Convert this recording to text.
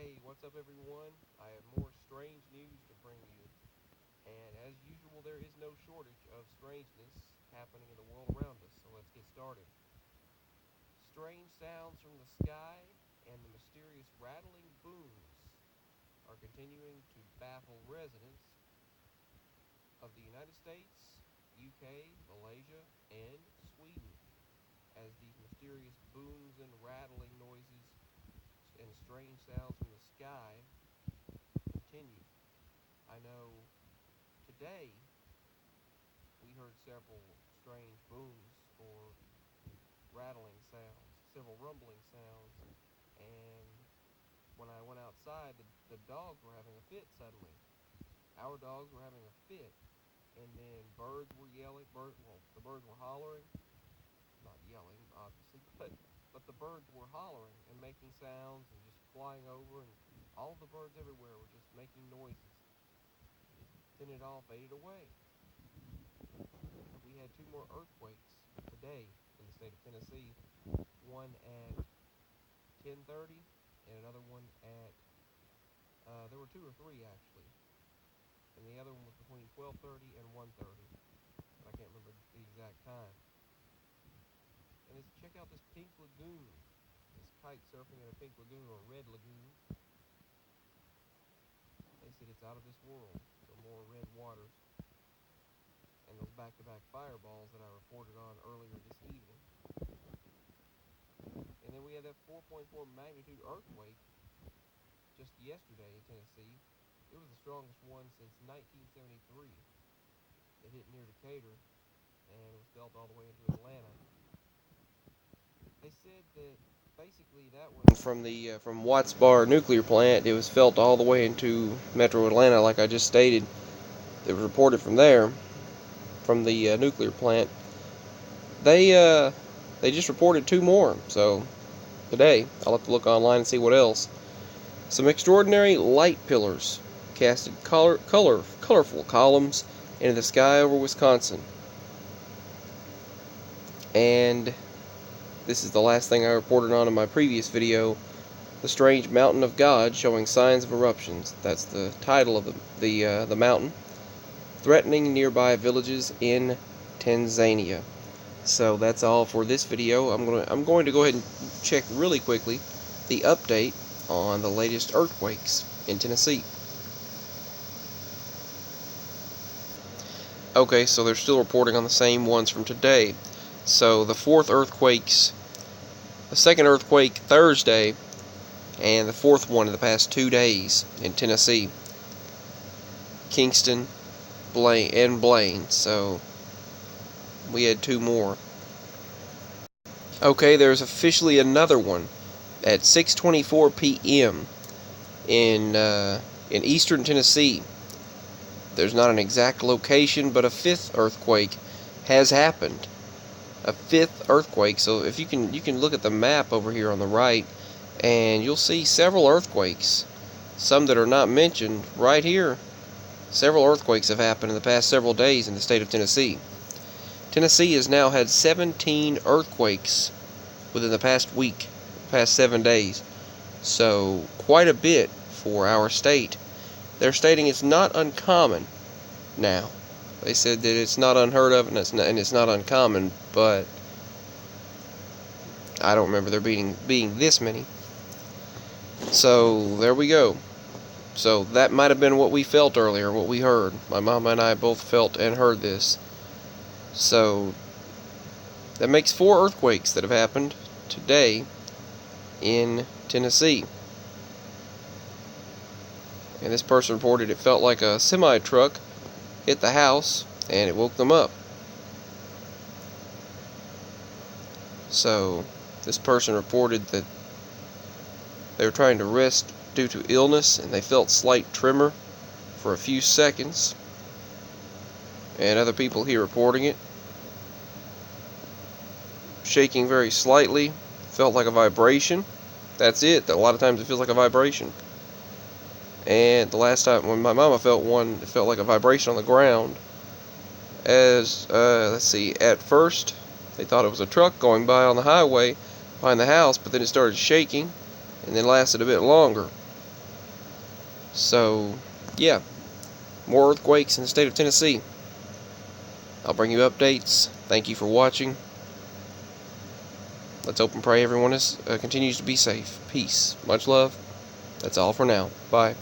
Hey, what's up everyone? I have more strange news to bring you. And as usual, there is no shortage of strangeness happening in the world around us, so let's get started. Strange sounds from the sky and the mysterious rattling booms are continuing to baffle residents of the United States, UK, Malaysia, and Sweden, as these mysterious booms and rattling noises and strange sounds from the sky continue. I know today we heard several strange booms or rattling sounds, several rumbling sounds, and when I went outside, the dogs were having a fit suddenly. Our dogs were having a fit, and then birds were yelling. The birds were hollering, not yelling, obviously, but the birds were hollering and making sounds and just flying over, and all the birds everywhere were just making noises. Then it all faded away. We had two more earthquakes today in the state of Tennessee. One at 10:30 and another one at there were two or three actually, and the other one was between 12:30 and 1:30. But I can't remember the exact time. And check out this pink lagoon. This kite surfing in a pink lagoon or red lagoon. They said it's out of this world. So more red waters. And those back-to-back fireballs that I reported on earlier this evening. And then we had that 4.4 magnitude earthquake just yesterday in Tennessee. It was the strongest one since 1973. It hit near Decatur and it was felt all the way into Atlanta. They said that basically that one from Watts Bar nuclear plant, it was felt all the way into Metro Atlanta, like I just stated. It was reported from there, from the nuclear plant. They just reported two more. So today I'll have to look online and see what else. Some extraordinary light pillars casted colorful columns into the sky over Wisconsin. And this is the last thing I reported on in my previous video, the strange mountain of God showing signs of eruptions. That's the title of the mountain, threatening nearby villages in Tanzania. So that's all for this video. I'm going to go ahead and check really quickly the update on the latest earthquakes in Tennessee. Okay, so they're still reporting on the same ones from today. So the second earthquake Thursday, and the fourth one in the past 2 days in Tennessee, Kingston, Blaine. So we had two more. Okay, there's officially another one at 6:24 p.m. in eastern Tennessee. There's not an exact location, but a fifth earthquake has happened. A fifth earthquake. So if you can look at the map over here on the right, and you'll see several earthquakes. Some that are not mentioned right here. Several earthquakes have happened in the past several days in the state of Tennessee. Tennessee has now had 17 earthquakes within the past week, past 7 days. So quite a bit for our state. They're stating it's not uncommon now. They said that it's not unheard of and it's not uncommon, but I don't remember there being this many. So there we go. So that might have been what we felt earlier, what we heard. My mom and I both felt and heard this. So that makes 4 earthquakes that have happened today in Tennessee. And this person reported it felt like a semi-truck hit the house and it woke them up. So this person reported that they were trying to rest due to illness and they felt slight tremor for a few seconds. And other people here reporting it, shaking very slightly, felt like a vibration. That's it. A lot of times it feels like a vibration. And the last time when my mama felt one, it felt like a vibration on the ground. As, at first they thought it was a truck going by on the highway behind the house, but then it started shaking and then lasted a bit longer. So, yeah, more earthquakes in the state of Tennessee. I'll bring you updates. Thank you for watching. Let's hope and pray everyone continues to be safe. Peace. Much love. That's all for now. Bye.